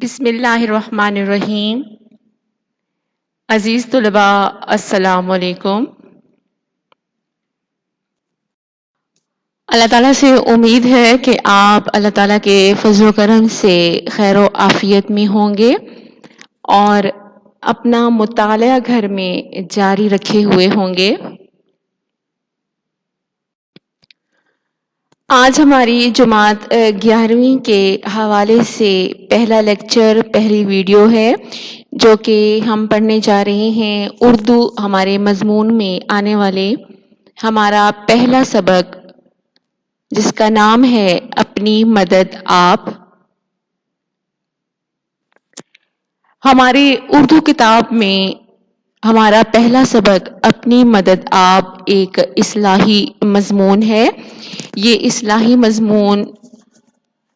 بسم اللہ الرحمن الرحیم۔ عزیز طلباء، السلام علیکم۔ اللہ تعالیٰ سے امید ہے کہ آپ اللہ تعالیٰ کے فضل و کرم سے خیر و عافیت میں ہوں گے اور اپنا مطالعہ گھر میں جاری رکھے ہوئے ہوں گے۔ آج ہماری جماعت 11ویں کے حوالے سے پہلا لیکچر، پہلی ویڈیو ہے جو کہ ہم پڑھنے جا رہے ہیں اردو ہمارے مضمون میں آنے والے ہمارا پہلا سبق، جس کا نام ہے اپنی مدد آپ۔ ہماری اردو کتاب میں ہمارا پہلا سبق اپنی مدد آپ ایک اصلاحی مضمون ہے۔ یہ اصلاحی مضمون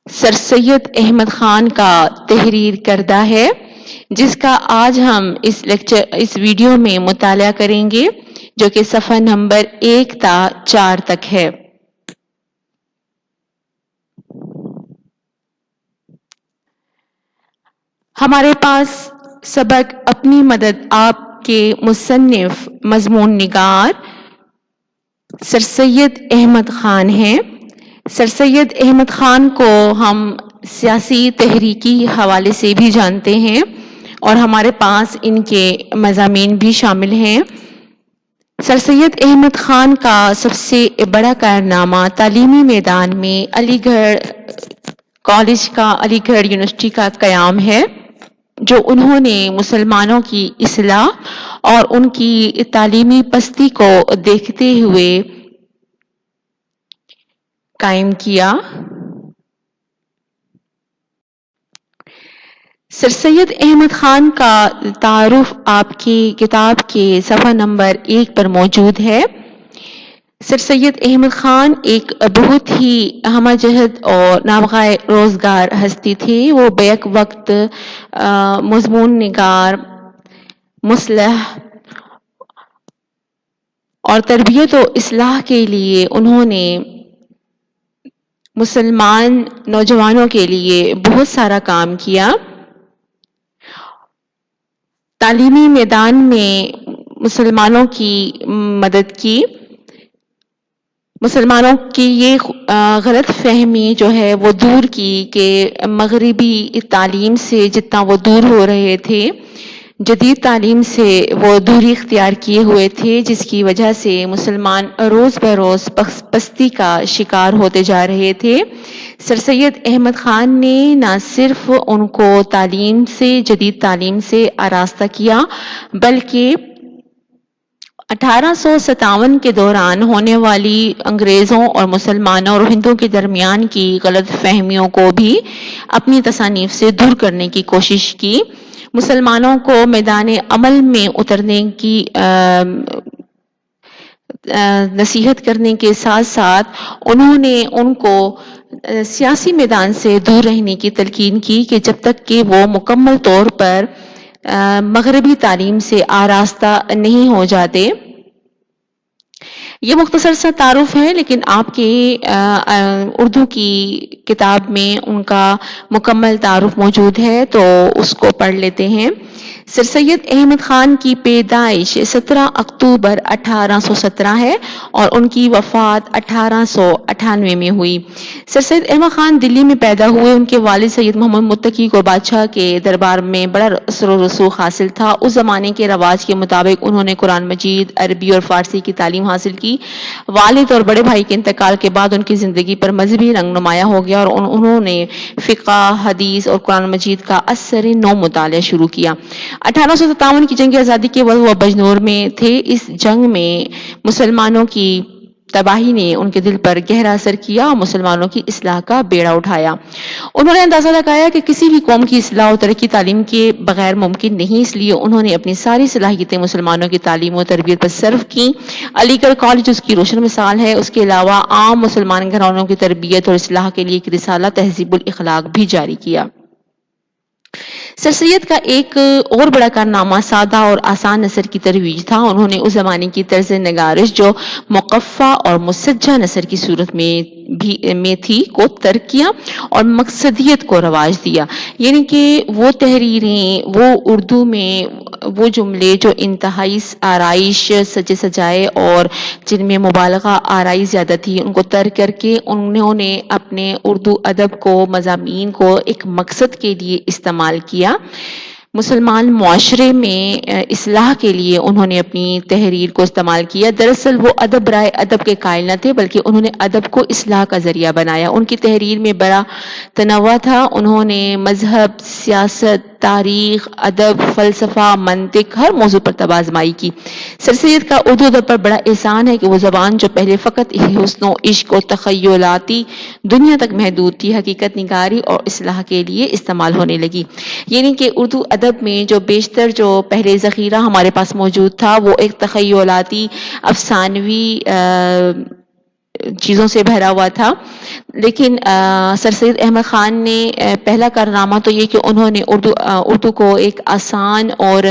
سر سید احمد خان کا تحریر کردہ ہے، جس کا آج ہم اس ویڈیو میں مطالعہ کریں گے، جو کہ صفحہ نمبر 1 تا 4 تک ہے۔ ہمارے پاس سبق اپنی مدد آپ کے مصنف مضمون نگار سر سید احمد خان ہیں۔ سر سید احمد خان کو ہم سیاسی تحریکی حوالے سے بھی جانتے ہیں اور ہمارے پاس ان کے مضامین بھی شامل ہیں۔ سر سید احمد خان کا سب سے بڑا کارنامہ تعلیمی میدان میں علی گڑھ کالج کا، علی گڑھ یونیورسٹی کا قیام ہے، جو انہوں نے مسلمانوں کی اصلاح اور ان کی تعلیمی پستی کو دیکھتے ہوئے قائم کیا۔ سر سید احمد خان کا تعارف آپ کی کتاب کے صفحہ نمبر 1 پر موجود ہے۔ سر سید احمد خان ایک بہت ہی ہمہ جہت اور نابغہ روزگار ہستی تھے۔ وہ بیک وقت مضمون نگار، مصلح اور تربیت و اصلاح کے لیے انہوں نے مسلمان نوجوانوں کے لیے بہت سارا کام کیا۔ تعلیمی میدان میں مسلمانوں کی مدد کی۔ مسلمانوں کی یہ غلط فہمی جو ہے وہ دور کی کہ مغربی تعلیم سے جتنا وہ دور ہو رہے تھے، جدید تعلیم سے وہ دوری اختیار کیے ہوئے تھے، جس کی وجہ سے مسلمان روز بروز پستی کا شکار ہوتے جا رہے تھے۔ سر سید احمد خان نے نہ صرف ان کو تعلیم سے، جدید تعلیم سے آراستہ کیا، بلکہ 1857 کے دوران ہونے والی انگریزوں اور مسلمانوں اور ہندوؤں کے درمیان کی غلط فہمیوں کو بھی اپنی تصانیف سے دور کرنے کی کوشش کی۔ مسلمانوں کو میدان عمل میں اترنے کی نصیحت کرنے کے ساتھ ساتھ انہوں نے ان کو سیاسی میدان سے دور رہنے کی تلقین کی کہ جب تک کہ وہ مکمل طور پر مغربی تعلیم سے آراستہ نہیں ہو جاتے۔ یہ مختصر سا تعارف ہے، لیکن آپ کے اردو کی کتاب میں ان کا مکمل تعارف موجود ہے، تو اس کو پڑھ لیتے ہیں۔ سر سید احمد خان کی پیدائش 17 اکتوبر 1817 ہے اور ان کی وفات 1898 میں ہوئی۔ سر سید احمد خان دلی میں پیدا ہوئے۔ ان کے والد سید محمد متقی کو بادشاہ کے دربار میں بڑا اثر و رسوخ حاصل تھا۔ اس زمانے کے رواج کے مطابق انہوں نے قرآن مجید، عربی اور فارسی کی تعلیم حاصل کی۔ والد اور بڑے بھائی کے انتقال کے بعد ان کی زندگی پر مذہبی رنگ نمایاں ہو گیا اور انہوں نے فقہ، حدیث اور قرآن مجید کا اثر نو مطالعہ شروع کیا۔ 1857 کی جنگ آزادی کے وقت وہ بجنور میں تھے۔ اس جنگ میں مسلمانوں کی تباہی نے ان کے دل پر گہرا اثر کیا اور مسلمانوں کی اصلاح کا بیڑا اٹھایا۔ انہوں نے اندازہ لگایا کہ کسی بھی قوم کی اصلاح و ترقی تعلیم کے بغیر ممکن نہیں، اس لیے انہوں نے اپنی ساری صلاحیتیں مسلمانوں کی تعلیم و تربیت پر صرف کی۔ علی گڑھ کالج اس کی روشن مثال ہے۔ اس کے علاوہ عام مسلمان گھرانوں کی تربیت اور اصلاح کے لیے ایک رسالہ تہذیب الاخلاق بھی جاری کیا۔ سر سید کا ایک اور بڑا کارنامہ سادہ اور آسان نثر کی ترویج تھا. انہوں نے اس زمانے کی طرز نگارش جو مقفع اور مسجع نثر کی صورت میں تھی کو ترک کیا اور مقصدیت کو رواج دیا. یعنی کہ وہ تحریریں، وہ اردو میں وہ جملے جو انتہائی آرائش سجے سجائے اور جن میں مبالغہ آرائی زیادہ تھی، ان کو ترک کر کے انہوں نے اپنے اردو ادب کو، مضامین کو ایک مقصد کے لیے استعمال کیا. مسلمان معاشرے میں اصلاح کے لیے انہوں نے اپنی تحریر کو استعمال کیا. دراصل وہ ادب برائے ادب کے قائل نہ تھے، بلکہ انہوں نے ادب کو اصلاح کا ذریعہ بنایا. ان کی تحریر میں بڑا تنوع تھا. انہوں نے مذہب، سیاست، تاریخ، ادب، فلسفہ، منطق، ہر موضوع پر طب آزمائی کی. سر سید کا اردو ادب پر بڑا احسان ہے کہ وہ زبان جو پہلے فقط حسن و عشق و تخیلاتی دنیا تک محدود تھی، حقیقت نگاری اور اصلاح کے لیے استعمال ہونے لگی. یعنی کہ اردو ادب میں جو بیشتر جو پہلے ذخیرہ ہمارے پاس موجود تھا وہ ایک تخیلاتی، افسانوی چیزوں سے بھرا ہوا تھا. لیکن سر سید احمد خان نے پہلا کارنامہ تو یہ کہ انہوں نے اردو کو ایک آسان اور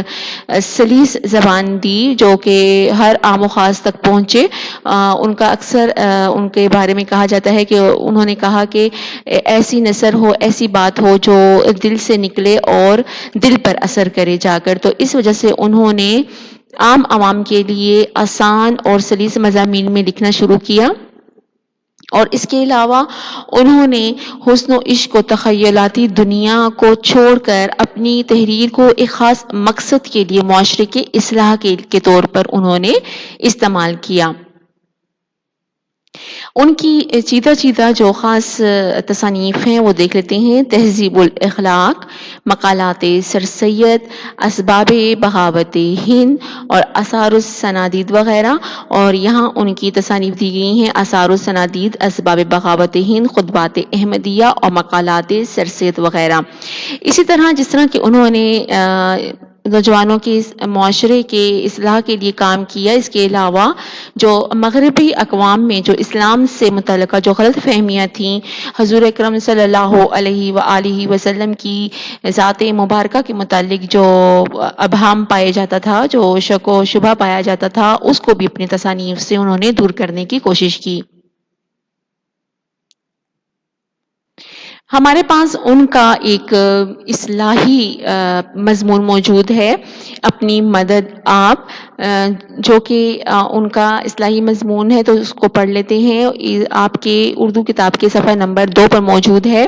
سلیس زبان دی جو کہ ہر عام و خاص تک پہنچے. ان کا اکثر ان کے بارے میں کہا جاتا ہے کہ انہوں نے کہا کہ ایسی نثر ہو، ایسی بات ہو جو دل سے نکلے اور دل پر اثر کرے جا کر. تو اس وجہ سے انہوں نے عام عوام کے لیے آسان اور سلیس مضامین میں لکھنا شروع کیا. اور اس کے علاوہ انہوں نے حسن و عشق و تخیلاتی دنیا کو چھوڑ کر اپنی تحریر کو ایک خاص مقصد کے لیے، معاشرے کے اصلاح کے طور پر انہوں نے استعمال کیا. ان کی چیدہ جو خاص تصانیف ہیں وہ دیکھ لیتے ہیں. تہذیب الاخلاق، مقالات سر سید، اسباب بغاوت ہند اور آثار السنادید وغیرہ. اور یہاں ان کی تصانیف دی گئی ہیں: آثار السنادید، اسباب بغاوت ہند، خطبات احمدیہ اور مقالات سر سید وغیرہ. اسی طرح جس طرح کہ انہوں نے نوجوانوں کے معاشرے کے اصلاح کے لیے کام کیا، اس کے علاوہ جو مغربی اقوام میں جو اسلام سے متعلقہ جو غلط فہمیاں تھیں، حضور اکرم صلی اللہ علیہ وآلہ وسلم کی ذات مبارکہ کے متعلق جو ابہام پایا جاتا تھا، جو شک و شبہ پایا جاتا تھا، اس کو بھی اپنی تصانیف سے انہوں نے دور کرنے کی کوشش کی. ہمارے پاس ان کا ایک اصلاحی مضمون موجود ہے، اپنی مدد آپ، جو کہ ان کا اصلاحی مضمون ہے، تو اس کو پڑھ لیتے ہیں. آپ کے اردو کتاب کے صفحہ نمبر 2 پر موجود ہے.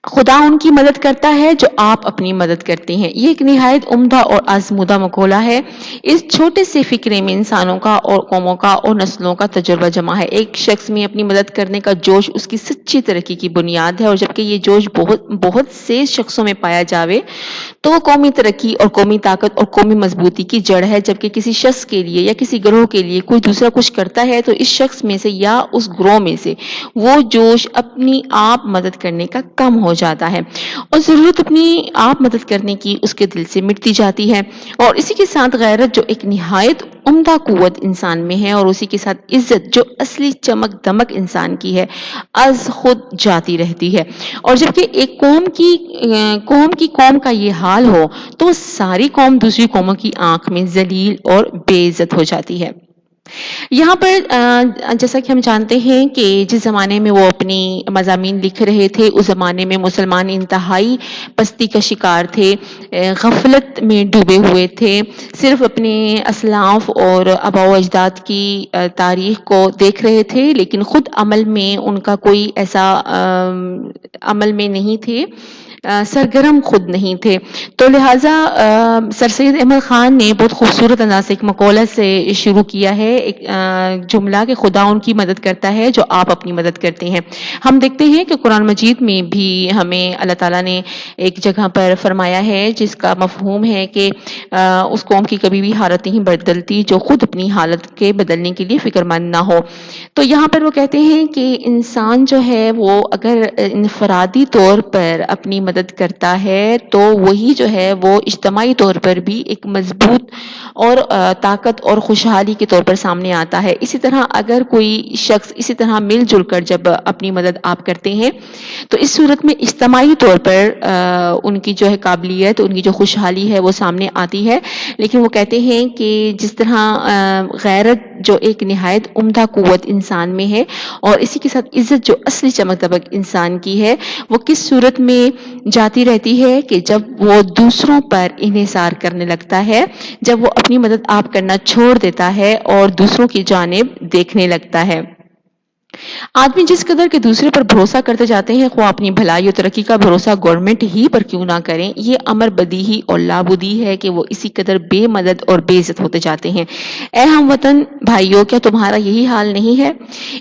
خدا ان کی مدد کرتا ہے جو آپ اپنی مدد کرتے ہیں. یہ ایک نہایت عمدہ اور آزمودہ مقولہ ہے. اس چھوٹے سے فکرے میں انسانوں کا اور قوموں کا اور نسلوں کا تجربہ جمع ہے. ایک شخص میں اپنی مدد کرنے کا جوش اس کی سچی ترقی کی بنیاد ہے، اور جبکہ یہ جوش بہت سے شخصوں میں پایا جاوے تو وہ قومی ترقی اور قومی طاقت اور قومی مضبوطی کی جڑ ہے. جبکہ کسی شخص کے لیے یا کسی گروہ کے لیے کوئی دوسرا کچھ کرتا ہے تو اس شخص میں سے یا اس گروہ میں سے وہ جوش اپنی آپ مدد کرنے کا کم ہو جاتا ہے، اور ضرورت اپنی آپ مدد کرنے کی اس کے دل سے مٹتی جاتی ہے. اور اسی کے ساتھ غیرت جو ایک نہایت عمدہ قوت انسان میں ہے، اور اسی کے ساتھ عزت جو اصلی چمک دمک انسان کی ہے، از خود جاتی رہتی ہے. اور جبکہ ایک قوم کا یہ حال ہو تو ساری قوم دوسری قوموں کی آنکھ میں ذلیل اور بے عزت ہو جاتی ہے. یہاں پر جیسا کہ ہم جانتے ہیں کہ جس زمانے میں وہ اپنی مضامین لکھ رہے تھے، اس زمانے میں مسلمان انتہائی پستی کا شکار تھے، غفلت میں ڈوبے ہوئے تھے، صرف اپنے اسلاف اور آباء و اجداد کی تاریخ کو دیکھ رہے تھے، لیکن خود عمل میں ان کا کوئی ایسا عمل میں نہیں تھے، سرگرم خود نہیں تھے. تو لہٰذا سر سید احمد خان نے بہت خوبصورت انداز سے ایک مقولہ سے شروع کیا ہے، ایک جملہ کہ خدا ان کی مدد کرتا ہے جو آپ اپنی مدد کرتے ہیں. ہم دیکھتے ہیں کہ قرآن مجید میں بھی ہمیں اللہ تعالیٰ نے ایک جگہ پر فرمایا ہے جس کا مفہوم ہے کہ اس قوم کی کبھی بھی حالت نہیں بدلتی جو خود اپنی حالت کے بدلنے کے لیے فکر مند نہ ہو. تو یہاں پر وہ کہتے ہیں کہ انسان جو ہے وہ اگر انفرادی طور پر اپنی مدد مدد کرتا ہے تو وہی جو ہے وہ اجتماعی طور پر بھی ایک مضبوط اور طاقت اور خوشحالی کے طور پر سامنے آتا ہے. اسی طرح اگر کوئی شخص اسی طرح مل جل کر جب اپنی مدد آپ کرتے ہیں تو اس صورت میں اجتماعی طور پر ان کی جو ہے قابلیت، ان کی جو خوشحالی ہے وہ سامنے آتی ہے. لیکن وہ کہتے ہیں کہ جس طرح غیرت جو ایک نہایت عمدہ قوت انسان میں ہے، اور اسی کے ساتھ عزت جو اصلی چمک دمک انسان کی ہے، وہ کس صورت میں جاتی رہتی ہے کہ جب وہ دوسروں پر انحصار کرنے لگتا ہے، جب وہ اپنی مدد آپ کرنا چھوڑ دیتا ہے اور دوسروں کی جانب دیکھنے لگتا ہے. آدمی جس قدر کے دوسرے پر بھروسہ کرتے جاتے ہیں، خواہ اپنی بھلائی اور ترقی کا بھروسہ گورنمنٹ ہی پر کیوں نہ کریں، یہ امر بدیہی اور لابودی ہے کہ وہ اسی قدر بے مدد اور بے عزت ہوتے جاتے ہیں. اے ہم وطن بھائیوں، کیا تمہارا یہی حال نہیں ہے؟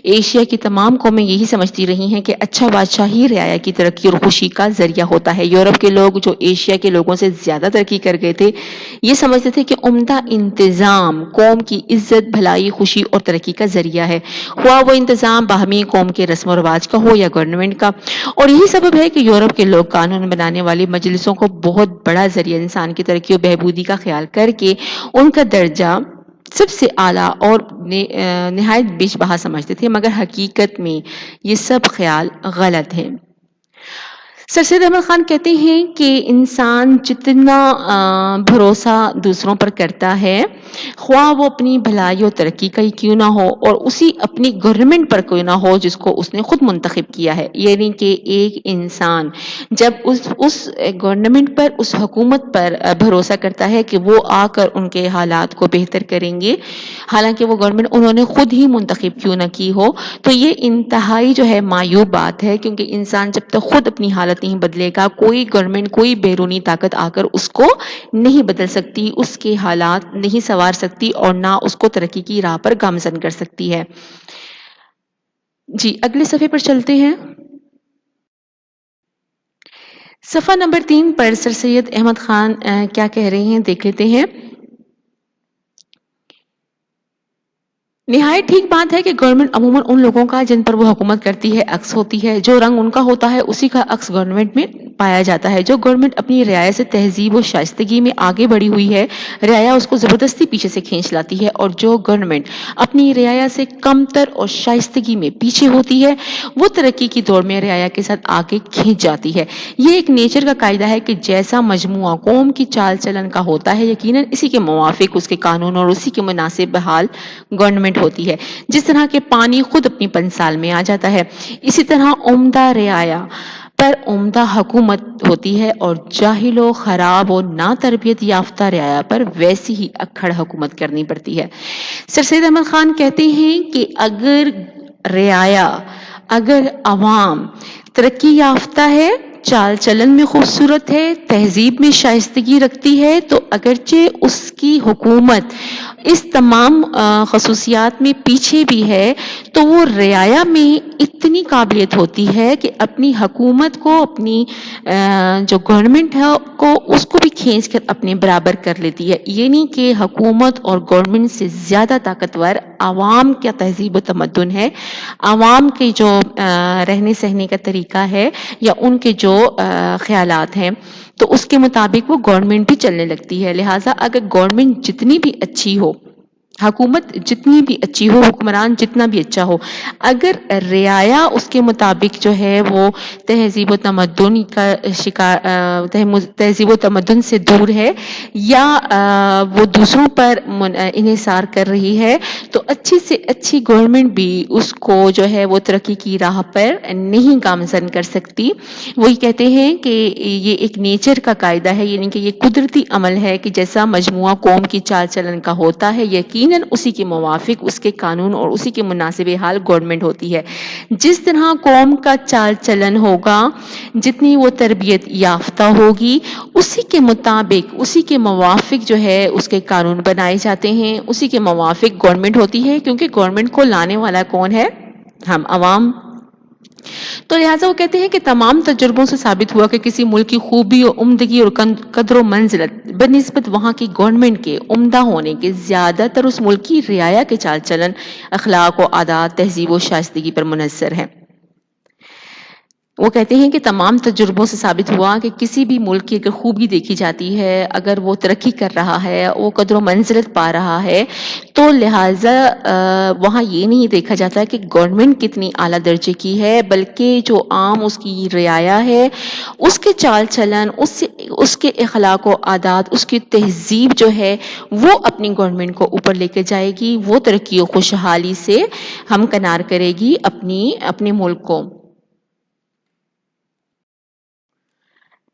ایشیا کی تمام قومیں یہی سمجھتی رہی ہیں کہ اچھا بادشاہ ہی رعایا کی ترقی اور خوشی کا ذریعہ ہوتا ہے. یورپ کے لوگ جو ایشیا کے لوگوں سے زیادہ ترقی کر گئے تھے، یہ سمجھتے تھے کہ عمدہ انتظام قوم کی عزت، بھلائی، خوشی اور ترقی کا ذریعہ ہے، خواہ وہ انتظام باہمی قوم کے رسم و رواج کا ہو یا گورنمنٹ کا. اور یہی سبب ہے کہ یورپ کے لوگ قانون بنانے والی مجلسوں کو بہت بڑا ذریعہ انسان کی ترقی و بہبودی کا خیال کر کے ان کا درجہ سب سے اعلیٰ اور نہایت بیش بہا سمجھتے تھے، مگر حقیقت میں یہ سب خیال غلط ہے. سر سید احمد خان کہتے ہیں کہ انسان جتنا بھروسہ دوسروں پر کرتا ہے، خواہ وہ اپنی بھلائی و ترقی کا ہی کیوں نہ ہو، اور اسی اپنی گورنمنٹ پر کیوں نہ ہو جس کو اس نے خود منتخب کیا ہے، یعنی کہ ایک انسان جب اس گورنمنٹ پر، اس حکومت پر بھروسہ کرتا ہے کہ وہ آ کر ان کے حالات کو بہتر کریں گے، حالانکہ وہ گورنمنٹ انہوں نے خود ہی منتخب کیوں نہ کی ہو، تو یہ انتہائی جو ہے معیوب بات ہے. کیونکہ انسان جب تک خود اپنی حالت نہیں بدلے گا، کوئی گورنمنٹ، کوئی بیرونی طاقت آ کر اس کو نہیں بدل سکتی، اس کے حالات نہیں سنوار سکتی، اور نہ اس کو ترقی کی راہ پر گامزن کر سکتی ہے. جی اگلے صفحے پر چلتے ہیں. صفحہ نمبر 3 پر سر سید احمد خان کیا کہہ رہے ہیں دیکھ لیتے ہیں. نہایت ٹھیک بات ہے کہ گورنمنٹ عموماً ان لوگوں کا جن پر وہ حکومت کرتی ہے عکس ہوتی ہے. جو رنگ ان کا ہوتا ہے اسی کا عکس گورنمنٹ میں پایا جاتا ہے. جو گورنمنٹ اپنی رعایا سے تہذیب و شائستگی میں آگے بڑھی ہوئی ہے، رعایا اس کو زبردستی پیچھے سے کھینچ لاتی ہے، اور جو گورنمنٹ اپنی رعایا سے کمتر اور شائستگی میں پیچھے ہوتی ہے، وہ ترقی کی دوڑ میں رعایا کے ساتھ آگے کھینچ جاتی ہے. یہ ایک نیچر کا قاعدہ ہے کہ جیسا مجموعہ قوم کی چال چلن کا ہوتا ہے، یقیناً اسی کے موافق اس کے قانون اور اسی کے مناسب حال گورنمنٹ ہوتی ہے. جس طرح کہ پانی خود اپنی 5 سال میں آ جاتا ہے، اسی طرح عمدہ رعایا پر عمدہ حکومت ہوتی ہے، اور جاہل و خراب و نا تربیت یافتہ رعایا پر ویسی ہی اکھڑ حکومت کرنی پڑتی ہے. سر سید احمد خان کہتے ہیں کہ اگر رعایا، اگر عوام ترقی یافتہ ہے، چال چلن میں خوبصورت ہے، تہذیب میں شائستگی رکھتی ہے، تو اگرچہ اس کی حکومت اس تمام خصوصیات میں پیچھے بھی ہے، تو وہ رعایا میں اتنی قابلیت ہوتی ہے کہ اپنی حکومت کو، اپنی جو گورنمنٹ ہے کو، اس کو بھی کھینچ کر اپنے برابر کر لیتی ہے. یعنی کہ حکومت اور گورنمنٹ سے زیادہ طاقتور عوام کا تہذیب و تمدن ہے، عوام کے جو رہنے سہنے کا طریقہ ہے، یا ان کے جو خیالات ہیں، تو اس کے مطابق وہ گورنمنٹ بھی چلنے لگتی ہے. لہٰذا اگر گورنمنٹ جتنی بھی اچھی ہو، حکومت جتنی بھی اچھی ہو، حکمران جتنا بھی اچھا ہو، اگر رعایا اس کے مطابق جو ہے وہ تہذیب و تمدن کا شکار، تہذیب و تمدن سے دور ہے، یا وہ دوسروں پر انحصار کر رہی ہے، تو اچھی سے اچھی گورنمنٹ بھی اس کو جو ہے وہ ترقی کی راہ پر نہیں گامزن کر سکتی. وہی کہتے ہیں کہ یہ ایک نیچر کا قاعدہ ہے، یعنی کہ یہ قدرتی عمل ہے کہ جیسا مجموعہ قوم کی چال چلن کا ہوتا ہے، یقیناً اسی کے موافق اس کے قانون اور اسی کے مناسب حال گورنمنٹ ہوتی ہے. جس طرح قوم کا چال چلن ہوگا، جتنی وہ تربیت یافتہ ہوگی، اسی کے مطابق، اسی کے موافق جو ہے اس کے قانون بنائے جاتے ہیں، اسی کے موافق گورنمنٹ ہوتی ہے. کیونکہ گورنمنٹ کو لانے والا کون ہے؟ ہم عوام. تو لہٰذا وہ کہتے ہیں کہ تمام تجربوں سے ثابت ہوا کہ کسی ملک کی خوبی اور عمدگی اور قدر و منزلت بنسبت وہاں کی گورنمنٹ کے عمدہ ہونے کے زیادہ تر اس ملک کی رعایا کے چال چلن، اخلاق و عادات، تہذیب و شائستگی پر منحصر ہے. وہ کہتے ہیں کہ تمام تجربوں سے ثابت ہوا کہ کسی بھی ملک کی اگر خوبی دیکھی جاتی ہے، اگر وہ ترقی کر رہا ہے، وہ قدر و منزلت پا رہا ہے، تو لہٰذا وہاں یہ نہیں دیکھا جاتا کہ گورنمنٹ کتنی اعلیٰ درجے کی ہے، بلکہ جو عام اس کی رعایا ہے، اس کے چال چلن، اس کے اخلاق و عادات، اس کی تہذیب جو ہے وہ اپنی گورنمنٹ کو اوپر لے کے جائے گی، وہ ترقی و خوشحالی سے ہمکنار کرے گی اپنے ملک کو۔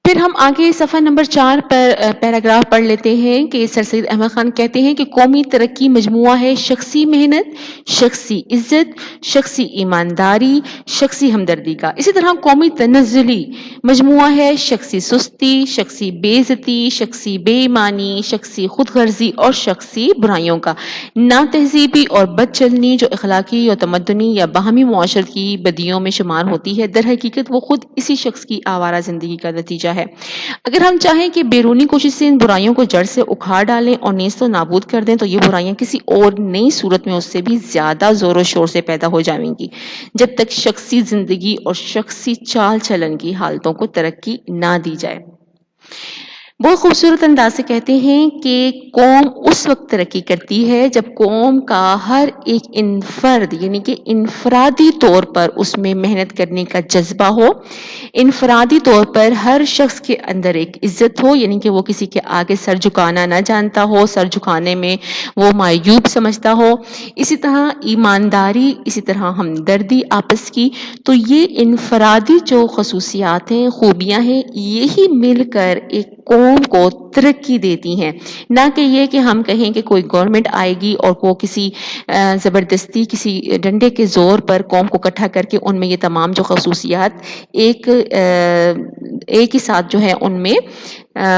پھر ہم آگے صفحہ نمبر 4 پر پیراگراف پڑھ لیتے ہیں کہ سر سید احمد خان کہتے ہیں کہ قومی ترقی مجموعہ ہے شخصی محنت، شخصی عزت، شخصی ایمانداری، شخصی ہمدردی کا۔ اسی طرح قومی تنزلی مجموعہ ہے شخصی سستی، شخصی بے عزتی، شخصی بے ایمانی، شخصی خود غرضی اور شخصی برائیوں کا۔ نا تہذیبی اور بد چلنی جو اخلاقی اور تمدنی یا باہمی معاشرت کی بدیوں میں شمار ہوتی ہے، در حقیقت وہ خود اسی شخص کی آوارہ زندگی کا نتیجہ ہے۔ اگر ہم چاہیں کہ بیرونی کوشش سے ان برائیوں کو جڑ سے اکھاڑ ڈالیں اور نیست و نابود کر دیں، تو یہ برائیاں کسی اور نئی صورت میں اس سے بھی زیادہ زور و شور سے پیدا ہو جائیں گی، جب تک شخصی زندگی اور شخصی چال چلن کی حالتوں کو ترقی نہ دی جائے۔ بہت خوبصورت انداز سے کہتے ہیں کہ قوم اس وقت ترقی کرتی ہے جب قوم کا ہر ایک انفرد یعنی کہ انفرادی طور پر اس میں محنت کرنے کا جذبہ ہو، انفرادی طور پر ہر شخص کے اندر ایک عزت ہو، یعنی کہ وہ کسی کے آگے سر جھکانا نہ جانتا ہو، سر جھکانے میں وہ معیوب سمجھتا ہو، اسی طرح ایمانداری، اسی طرح ہمدردی آپس کی۔ تو یہ انفرادی جو خصوصیات ہیں، خوبیاں ہیں، یہی مل کر ایک قوم کو ترقی دیتی ہیں، نہ کہ یہ کہ ہم کہیں کہ کوئی گورنمنٹ آئے گی اور وہ کسی زبردستی کسی ڈنڈے کے زور پر قوم کو اکٹھا کر کے ان میں یہ تمام جو خصوصیات ایک ہی ساتھ جو ہے ان میں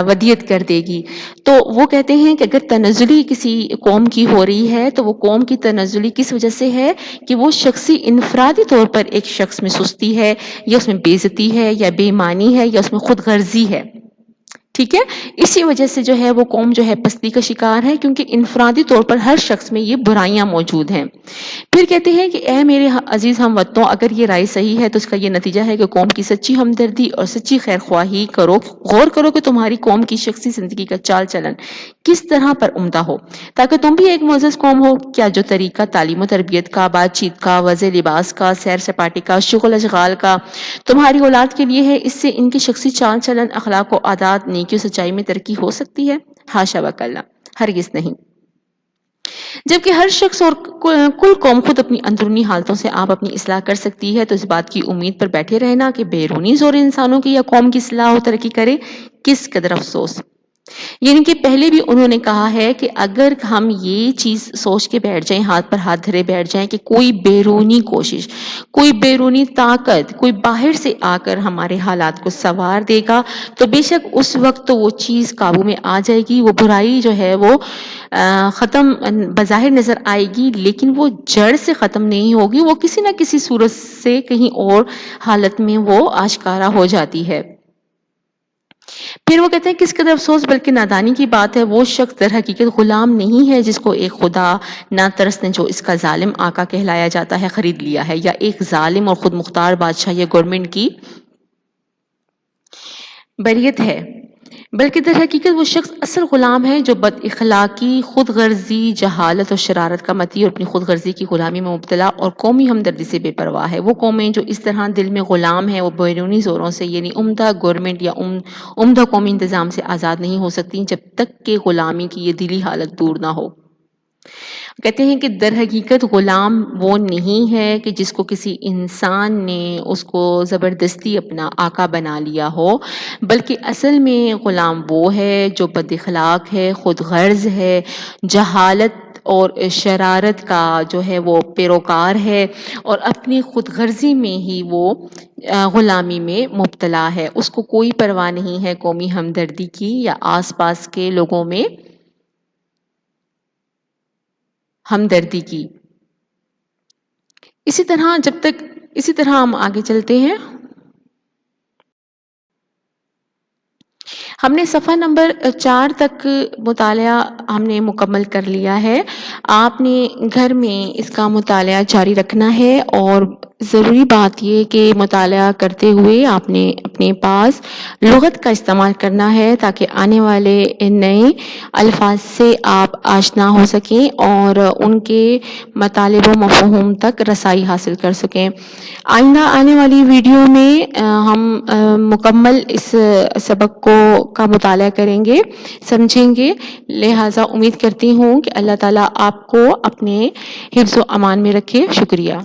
ودیت کر دے گی۔ تو وہ کہتے ہیں کہ اگر تنزلی کسی قوم کی ہو رہی ہے تو وہ قوم کی تنزلی کس وجہ سے ہے کہ وہ شخصی انفرادی طور پر ایک شخص میں سستی ہے، یا اس میں بے عزتی ہے، یا بے ایمانی ہے، یا اس میں خود غرضی ہے۔ ٹھیک ہے، اسی وجہ سے جو ہے وہ قوم جو ہے پستی کا شکار ہے، کیونکہ انفرادی طور پر ہر شخص میں یہ برائیاں موجود ہیں۔ پھر کہتے ہیں کہ اے میرے عزیز ہم وطنوں، اگر یہ رائے صحیح ہے تو اس کا یہ نتیجہ ہے کہ قوم کی سچی ہمدردی اور سچی خیر خواہی کرو، غور کرو کہ تمہاری قوم کی شخصی زندگی کا چال چلن کس طرح پر عمدہ ہو، تاکہ تم بھی ایک معزز قوم ہو۔ کیا جو طریقہ تعلیم و تربیت کا، بات چیت کا، وضع لباس کا، سیر سپاٹے کا، شغل اشغال کا تمہاری اولاد کے لیے ہے، اس سے ان کی شخصی چال چلن، اخلاق و عادات، نیکی و سچائی میں ترقی ہو سکتی ہے؟ حاشا وکلا، ہرگز نہیں۔ جبکہ ہر شخص اور کل قوم خود اپنی اندرونی حالتوں سے آپ اپنی اصلاح کر سکتی ہے، تو اس بات کی امید پر بیٹھے رہنا کہ بیرونی زور انسانوں کی یا قوم کی اصلاح و ترقی کرے، کس قدر افسوس۔ یعنی کہ پہلے بھی انہوں نے کہا ہے کہ اگر ہم یہ چیز سوچ کے بیٹھ جائیں، ہاتھ پر ہاتھ دھرے بیٹھ جائیں کہ کوئی بیرونی کوشش، کوئی بیرونی طاقت، کوئی باہر سے آ کر ہمارے حالات کو سنوار دے گا، تو بے شک اس وقت تو وہ چیز قابو میں آ جائے گی، وہ برائی جو ہے وہ ختم بظاہر نظر آئے گی، لیکن وہ جڑ سے ختم نہیں ہوگی، وہ کسی نہ کسی صورت سے کہیں اور حالت میں وہ آشکارا ہو جاتی ہے۔ پھر وہ کہتے ہیں کس قدر افسوس بلکہ نادانی کی بات ہے، وہ شخص در حقیقت غلام نہیں ہے جس کو ایک خدا نہ ترس نے، جو اس کا ظالم آقا کہلایا جاتا ہے، خرید لیا ہے، یا ایک ظالم اور خود مختار بادشاہ یا گورنمنٹ کی بریت ہے، بلکہ در حقیقت وہ شخص اصل غلام ہے جو بد اخلاقی، خود غرضی، جہالت اور شرارت کا متی اور اپنی خود غرضی کی غلامی میں مبتلا اور قومی ہمدردی سے بے پرواہ ہے۔ وہ قومیں جو اس طرح دل میں غلام ہیں، وہ بیرونی زوروں سے یعنی عمدہ گورنمنٹ یا عمدہ قومی انتظام سے آزاد نہیں ہو سکتی جب تک کہ غلامی کی یہ دلی حالت دور نہ ہو۔ کہتے ہیں کہ در حقیقت غلام وہ نہیں ہے کہ جس کو کسی انسان نے اس کو زبردستی اپنا آقا بنا لیا ہو، بلکہ اصل میں غلام وہ ہے جو بد اخلاق ہے، خود غرض ہے، جہالت اور شرارت کا جو ہے وہ پیروکار ہے، اور اپنی خود غرضی میں ہی وہ غلامی میں مبتلا ہے۔ اس کو کوئی پرواہ نہیں ہے قومی ہمدردی کی یا آس پاس کے لوگوں میں ہمدردی کی۔ اسی طرح ہم آگے چلتے ہیں۔ ہم نے صفحہ نمبر 4 تک مطالعہ ہم نے مکمل کر لیا ہے. آپ نے گھر میں اس کا مطالعہ جاری رکھنا ہے، اور ضروری بات یہ کہ مطالعہ کرتے ہوئے آپ نے اپنے پاس لغت کا استعمال کرنا ہے تاکہ آنے والے نئے الفاظ سے آپ آشنا ہو سکیں اور ان کے مطالب و مفہوم تک رسائی حاصل کر سکیں. آئندہ آنے والی ویڈیو میں ہم مکمل اس سبق کا مطالعہ کریں گے، سمجھیں گے. لہٰذا امید کرتی ہوں کہ اللہ تعالیٰ آپ کو اپنے حفظ و امان میں رکھے. شکریہ.